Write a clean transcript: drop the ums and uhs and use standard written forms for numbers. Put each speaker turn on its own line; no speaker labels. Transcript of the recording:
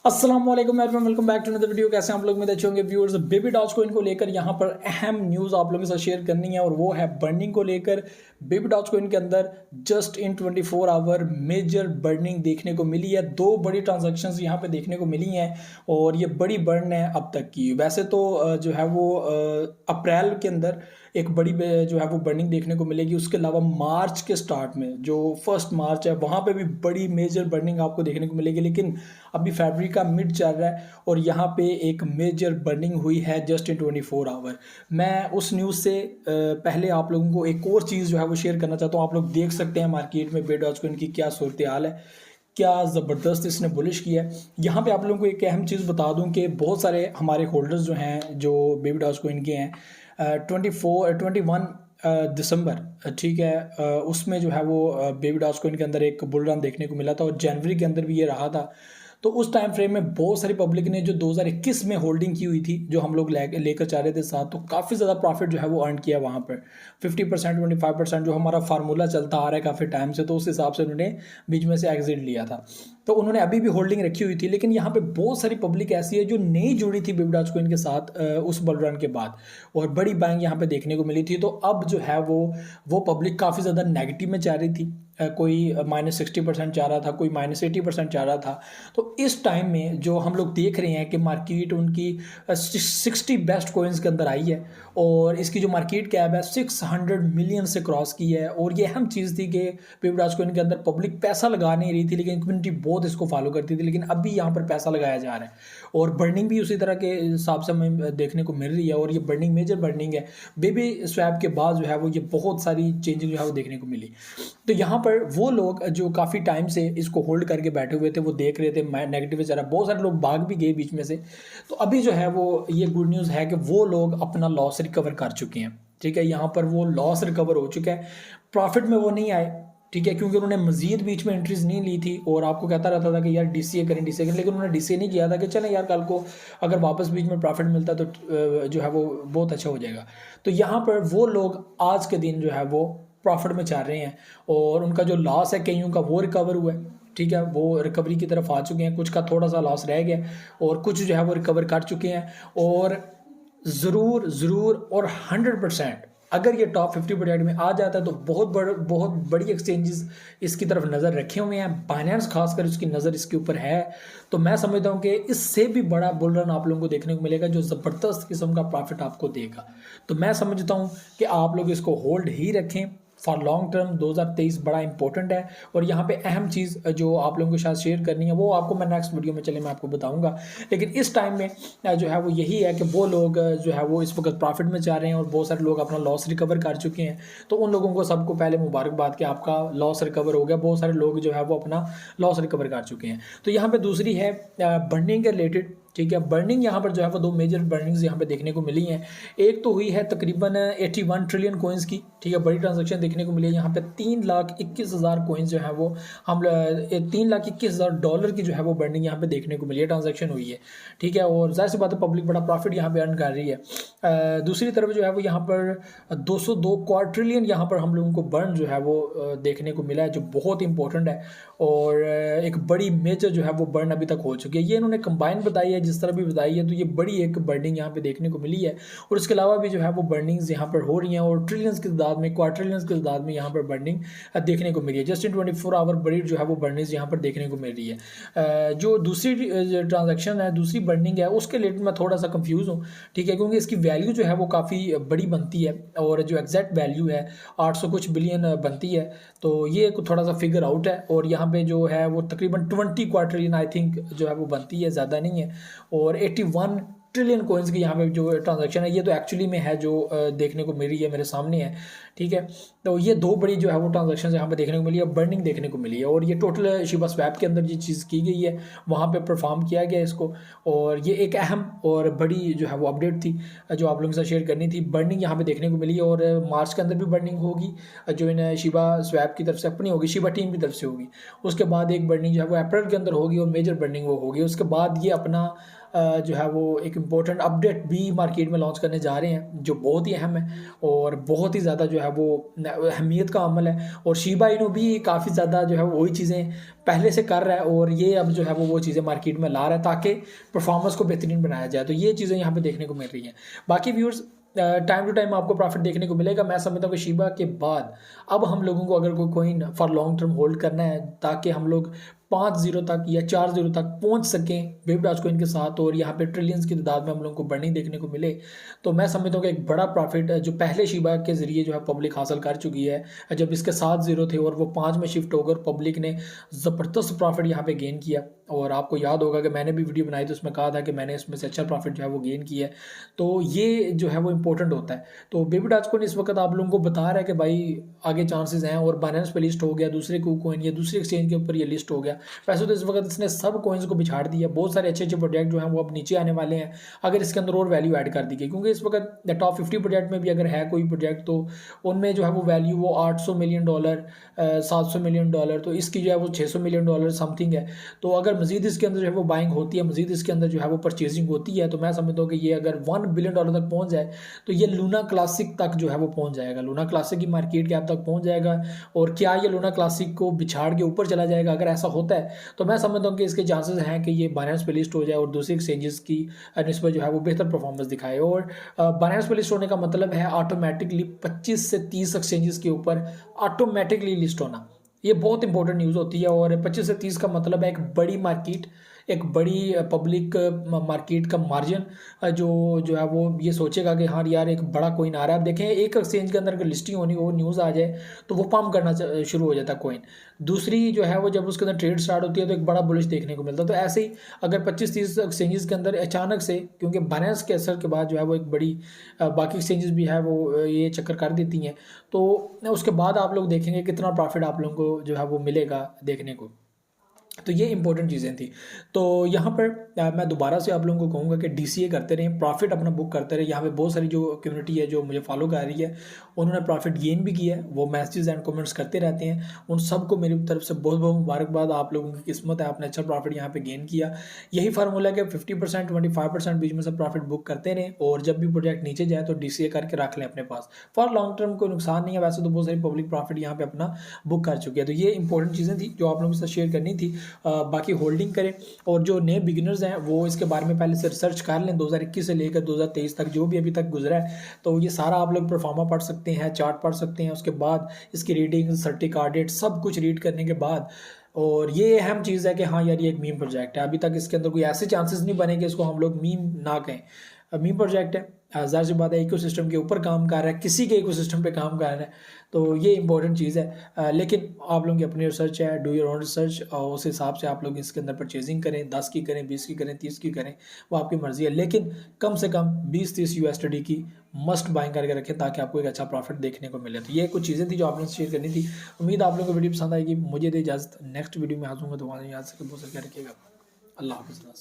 अस्सलाम वालेकुम everyone, welcome back to another video. कैसे हैं आप लोग? में अच्छे होंगे व्यूअर्स। बेबी डॉज कोइन को लेकर यहाँ पर अहम न्यूज़ आप लोगों के साथ शेयर करनी है और वो है बर्निंग को लेकर। बेबी डॉज कोइन के अंदर just in 24 hour major burning देखने को मिली है। दो बड़ी ट्रांजैक्शंस यहाँ पे देखने को मिली हैं और ये बड़ी बर्न है अब तक की। वैसे तो जो है वो अप्रैल के अंदर एक बड़ी जो है वो बर्निंग देखने को मिलेगी। उसके अलावा मार्च के स्टार्ट में जो 1 मार्च है वहाँ पे भी बड़ी मेजर बर्निंग आपको देखने को मिलेगी। लेकिन अभी फरवरी का मिड चल रहा है और यहाँ पे एक मेजर बर्निंग हुई है जस्ट इन 24 आवर। मैं उस न्यूज़ से पहले आप लोगों को एक और चीज़ जो है वो शेयर करना चाहता हूँ। आप लोग देख सकते हैं मार्केट में बेबी डॉज कोइन की क्या सूरत हाल है, क्या ज़बरदस्त इसने बुलिश किया है। यहाँ पे आप लोगों को एक अहम चीज़ बता दूँ कि बहुत सारे हमारे होल्डर्स जो हैं जो बेबी डॉज कोइन के हैं 21 दिसंबर, ठीक है, उसमें जो है वो बेबी डॉज कोइन के अंदर एक बुल रन देखने को मिला था और जनवरी के अंदर भी ये रहा था। तो उस टाइम फ्रेम में बहुत सारी पब्लिक ने जो 2021 में होल्डिंग की हुई थी, जो हम लोग लेकर जा रहे थे साथ, तो काफ़ी ज़्यादा प्रॉफिट जो है वो अर्न किया वहाँ पर। 50% 25% जो हमारा फार्मूला चलता आ रहा है काफ़ी टाइम से, तो उस हिसाब से उन्होंने बीच में से एग्जिट लिया था। तो उन्होंने अभी भी होल्डिंग रखी हुई थी। लेकिन यहाँ पे बहुत सारी पब्लिक ऐसी है जो नहीं जुड़ी थी बेबी डॉज कोइन के साथ उस बुल रन के बाद, और बड़ी बैंग यहाँ पे देखने को मिली थी। तो अब जो है वो पब्लिक काफ़ी ज़्यादा नेगेटिव में जा रही थी। कोई -60% जा रहा था, कोई -80% जा रहा था। तो इस टाइम में जो हम लोग देख रहे हैं कि मार्केट उनकी 60 बेस्ट कोइंस के अंदर आई है और इसकी जो मार्केट कैप है 600 मिलियन से क्रॉस की है। और ये अहम चीज़ थी कि बेबी डॉज कोइन के अंदर पब्लिक पैसा लगा नहीं रही थी, लेकिन कम्युनिटी बहुत इसको फॉलो करती थी। लेकिन अभी यहाँ पर पैसा लगाया जा रहा है और बर्निंग भी उसी तरह के हिसाब से हमें देखने को मिल रही है। और ये बर्निंग मेजर बर्निंग है। बेबी स्वैप के बाद जो है वो ये बहुत सारी चेंजिंग जो है वो देखने को मिली। तो यहाँ पर वो लोग जो काफ़ी टाइम से इसको होल्ड करके बैठे हुए थे, वो देख रहे थे नेगेटिव चल रहा, बहुत सारे लोग भाग भी गए बीच में से। तो अभी जो है वो ये गुड न्यूज़ है कि वो लोग अपना लॉस रिकवर कर चुके हैं। ठीक है, यहाँ पर वो लॉस रिकवर हो चुका है। प्रॉफिट में वो नहीं आए, ठीक है, क्योंकि उन्होंने मजीद बीच में एंट्रीज नहीं ली थी और आपको कहता रहता था कि यार डीसीए करें डीसीए करें, लेकिन उन्होंने डीसीए नहीं किया था कि चलें यार कल को अगर वापस बीच में प्रॉफिट मिलता तो जो है वो बहुत अच्छा हो जाएगा। तो यहाँ पर वो लोग आज के दिन जो है वो प्रॉफिट में चाह रहे हैं और उनका जो लॉस है कईयों का वो रिकवर हुआ है। ठीक है, वो रिकवरी की तरफ आ चुके हैं। कुछ का थोड़ा सा लॉस रह गया और कुछ जो है वो रिकवर कर चुके हैं। और ज़रूर और 100% अगर ये टॉप 50% में आ जाता है तो बहुत बड़ी एक्सचेंजेस इसकी तरफ नज़र रखे हुए हैं। बाइनेंस खासकर उसकी नज़र इसके ऊपर है। तो मैं समझता हूँ कि इससे भी बड़ा बुल रन आप लोगों को देखने को मिलेगा जो ज़बरदस्त किस्म का प्रॉफिट आपको देगा। तो मैं समझता हूँ कि आप लोग इसको होल्ड ही रखें फॉर लॉन्ग टर्म। 2023 बड़ा इंपॉर्टेंट है। और यहाँ पे अहम चीज़ जो आप लोगों के साथ शेयर करनी है वो आपको मैं नेक्स्ट वीडियो में मैं आपको बताऊंगा। लेकिन इस टाइम में जो है वो यही है कि वो लोग जो है वो इस वक्त प्रॉफिट में जा रहे हैं और बहुत सारे लोग अपना लॉस रिकवर कर चुके हैं। तो उन लोगों को सबको पहले मुबारकबाद कि आपका लॉस रिकवर हो गया। बहुत सारे लोग जो है वो अपना लॉस रिकवर कर चुके हैं। तो यहाँ पर दूसरी है बर्निंग के रिलेटेड। ठीक है, बर्निंग यहाँ पर जो है वो दो मेजर बर्निंग्स यहाँ पे देखने को मिली हैं। एक तो हुई है तकरीबन 81 ट्रिलियन कोइंस की। ठीक है, बड़ी ट्रांजैक्शन देखने को मिली है। यहाँ पे 3,21,000 कोइंस जो है वो हम $3,21,000 की जो है वो बर्निंग यहाँ पे देखने को मिली है, ट्रांजैक्शन हुई है। ठीक है, और जाहिर सी बात है पब्लिक बड़ा प्रॉफिट यहाँ पे अर्न कर रही है। दूसरी तरफ जो है वो यहाँ पर 202 क्वाड्रिलियन यहाँ पर हम लोगों को बर्न जो है वो देखने को मिला है, जो बहुत इंपॉर्टेंट है। और एक बड़ी मेजर जो है वो बर्न अभी तक हो चुकी है। ये इन्होंने कंबाइन बताई है, जिस तरह भी बताई है, तो ये बड़ी एक बर्निंग यहाँ पे देखने को मिली है। और इसके अलावा भी जो है वो बर्निंग्स यहाँ पर हो रही हैं और ट्रिलियंस की तादाद में, क्वाड्रिलियंस की तादाद में यहाँ पर बर्निंग देखने को मिली है। जस्ट इन 24 आवर बड़ी जो है वो बर्निंग्स यहाँ पर देखने को मिल रही है। जो दूसरी ट्रांजैक्शन है, दूसरी बर्निंग है, उसके रिलेटेड मैं थोड़ा सा कंफ्यूज हूँ। ठीक है, क्योंकि इसकी वैल्यू जो है वो काफ़ी बड़ी बनती है और जो एग्जैक्ट वैल्यू है 800 कुछ बिलियन बनती है। तो ये थोड़ा सा फिगर आउट है। और यहाँ पे जो है वो तकरीबन 20 क्वाड्रिलियन आई थिंक जो है वो बनती है, ज़्यादा नहीं है। और 81 ट्रिलियन कोइंस की यहाँ पे जो ट्रांजैक्शन है, ये तो एक्चुअली में है जो देखने को मिल रही है, मेरे सामने है। ठीक है, तो ये दो बड़ी जो है वो ट्रांजैक्शन यहाँ पे देखने को मिली है, बर्निंग देखने को मिली है। और ये टोटल शिबा स्वैप के अंदर ये चीज़ की गई है, वहाँ पे परफॉर्म किया गया इसको। और ये एक अहम और बड़ी जो है वो अपडेट थी जो आप लोगों के साथ शेयर करनी थी। बर्निंग यहाँ पे देखने को मिली है और मार्च के अंदर भी बर्निंग होगी जो इन शिबा स्वैप की तरफ से अपनी होगी, शिबा टीम की तरफ से होगी। उसके बाद एक बर्निंग जो है वो अप्रैल के अंदर होगी और मेजर बर्निंग वो होगी। उसके बाद ये अपना जो है वो एक इम्पोर्टेंट अपडेट भी मार्केट में लॉन्च करने जा रहे हैं जो बहुत ही अहम है और बहुत ही ज़्यादा जो है वो अहमियत का अमल है, और शिबा इनू भी काफ़ी ज़्यादा जो है वही चीज़ें पहले से कर रहा है, और ये अब जो है वो चीज़ें मार्केट में ला रहा है ताकि परफॉर्मेंस को बेहतरीन बनाया जाए। तो ये चीज़ें यहाँ पे देखने को मिल रही हैं। बाकी व्यूअर्स टाइम टू टाइम आपको प्रॉफिट देखने को मिलेगा। मैं समझता हूँ कि शिबा के बाद अब हम लोगों को अगर कोई coin for long term hold करना है ताकि हम लोग 5-0 तक या 4-0 तक पहुंच सकें बेबी डॉजकॉइन के साथ, और यहाँ पे ट्रिलियंस की तादाद में हम लोगों को बढ़नी देखने को मिले, तो मैं समझता हूँ कि एक बड़ा प्रॉफिट जो पहले शिबा के ज़रिए जो है पब्लिक हासिल कर चुकी है। जब इसके 7-0 थे और वो 5 में शिफ्ट होकर पब्लिक ने ज़बरदस्त प्रॉफिट यहाँ पे गेन किया। और आपको याद होगा कि मैंने भी वीडियो बनाई तो उसमें कहा था कि मैंने इसमें से अच्छा प्रॉफिट जो है वो गेन किया है। तो ये जो है वो इंपॉर्टेंट होता है। तो बेबी डॉजकॉइन इस वक्त आप लोगों को बता रहा है कि भाई आगे चांसेस हैं, और बाइनेंस पे लिस्ट हो गया, दूसरे कॉइन या दूसरे एक्सचेंज के ऊपर ये लिस्ट हो गया। वैसे तो इस वक्त इसने सब कॉइन्स को बिछाड़ दिया, बहुत सारे अच्छे अच्छे प्रोजेक्ट जो हैं वो अब नीचे आने वाले हैं अगर इसके अंदर और वैल्यू ऐड कर दी गई, क्योंकि इस वक्त टॉप 50 प्रोजेक्ट में भी अगर है कोई प्रोजेक्ट तो उनमें जो है वो वैल्यू वो $800 मिलियन, $700 मिलियन, तो इसकी जो है वो $600 मिलियन समथिंग है। तो अगर मजीद इसके अंदर जो है वो बाइंग होती है, मजीद इसके अंदर जो है वो परचेजिंग होती है, तो मैं समझता हूँ कि ये अगर $1 बिलियन तक पहुँच जाए तो ये लूना क्लासिक तक जो है वो पहुँच जाएगा, लूना क्लासिक की मार्केट कैप तक पहुँच जाएगा। और क्या ये लूना क्लासिक को बिछाड़ के ऊपर चला जाएगा? अगर ऐसा होता है तो मैं समझता हूँ कि इसके चांसेस हैं कि ये बाइनेंस पे लिस्ट हो जाए और दूसरे एक्सचेंजेस की निस्बत जो है वो बेहतर परफॉर्मेंस दिखाए। और बाइनेंस पे लिस्ट होने का मतलब है ऑटोमेटिकली 25 से 30 एक्सचेंजेस के ऊपर ऑटोमेटिकली लिस्ट होना। ये बहुत इंपॉर्टेंट न्यूज़ होती है, और 25 से 30 का मतलब है एक बड़ी मार्केट, एक बड़ी पब्लिक मार्केट का मार्जिन जो है वो ये सोचेगा कि हाँ यार एक बड़ा कॉइन आ रहा है। अब देखें एक एक्सचेंज के अंदर अगर लिस्टिंग होनी हो, न्यूज़ आ जाए तो वो पम्प करना शुरू हो जाता है कॉइन। दूसरी जो है वो जब उसके अंदर ट्रेड स्टार्ट होती है तो एक बड़ा बुलिश देखने को मिलता है। तो ऐसे ही अगर 25-30 एक्सचेंजेस के अंदर अचानक से, क्योंकि बाइनेंस के असर के बाद जो है वो एक बड़ी बाकी एक्सचेंजेस भी है वो ये चक्कर कर देती हैं, तो उसके बाद आप लोग देखेंगे कितना प्रॉफिट आप लोगों को जो है वो मिलेगा देखने को। तो ये इंपॉर्टेंट चीज़ें थी। तो यहाँ पर मैं दोबारा से आप लोगों को कहूँगा कि DCA करते रहें, प्रॉफिट अपना बुक करते रहे। यहाँ पे बहुत सारी जो कम्युनिटी है जो मुझे फॉलो कर रही है उन्होंने प्रॉफिट गेन भी किया है, वो मैसेज एंड कमेंट्स करते रहते हैं। उन सबको मेरी तरफ से बहुत बहुत मुबारकबाद। आप लोगों की किस्मत है, आपने अच्छा प्रॉफिट यहाँ पे गेन किया। यही फार्मूला है कि 50% 25% बीच में से प्रॉफिट बुक करते रहें, और जब भी प्रोजेक्ट नीचे जाए तो DCA करके रख लें अपने पास। फॉर लॉन्ग टर्म कोई नुकसान नहीं है। वैसे तो बहुत सारी पब्लिक प्रॉफिट यहाँ पे अपना बुक कर चुकी है। तो ये इंपॉर्टेंट चीज़ें थी जो आप लोगों के साथ शेयर करनी थी। बाकी होल्डिंग करें, और जो नए बिगिनर्स हैं वो इसके बारे में पहले से रिसर्च कर लें। 2021 से लेकर 2023 तक जो भी अभी तक गुजरा है, तो ये सारा आप लोग परफॉर्मा पढ़ सकते हैं, चार्ट पढ़ सकते हैं। उसके बाद इसकी रीडिंग, सर्टिक ऑडिट सब कुछ रीड करने के बाद, और ये अहम चीज़ है कि हाँ यार ये एक मीम प्रोजेक्ट है। अभी तक इसके अंदर कोई ऐसे चांसेस नहीं बने कि इसको हम लोग मीम ना कहें। मीम प्रोजेक्ट है, ज़ाहिर सी बात है इकोसिस्टम के ऊपर काम कर रहा है, किसी के इकोसिस्टम पे काम कर रहा है, तो ये इंपॉर्टेंट चीज़ है। लेकिन आप लोगों की अपनी रिसर्च है, डू योर ओन रिसर्च, और उस हिसाब से आप लोग इसके अंदर परचेजिंग करें। 10 की करें, 20 की करें, 30 की करें, वो आपकी मर्ज़ी है। लेकिन कम से कम 20-30 USD की मस्ट बाइंग करके रखें ताकि आपको एक अच्छा प्रॉफिट देखने को मिले। तो ये कुछ चीज़ें थी जो आपने शेयर करनी थी। उम्मीद आप लोगों को वीडियो पसंद आएगी। मुझे दे इजाज़त, नेक्स्ट वीडियो में हाजिर होंगे। तो वहाँ याद से बहुत सारे क्या रखिएगा। अल्लाह हाफ़िज़।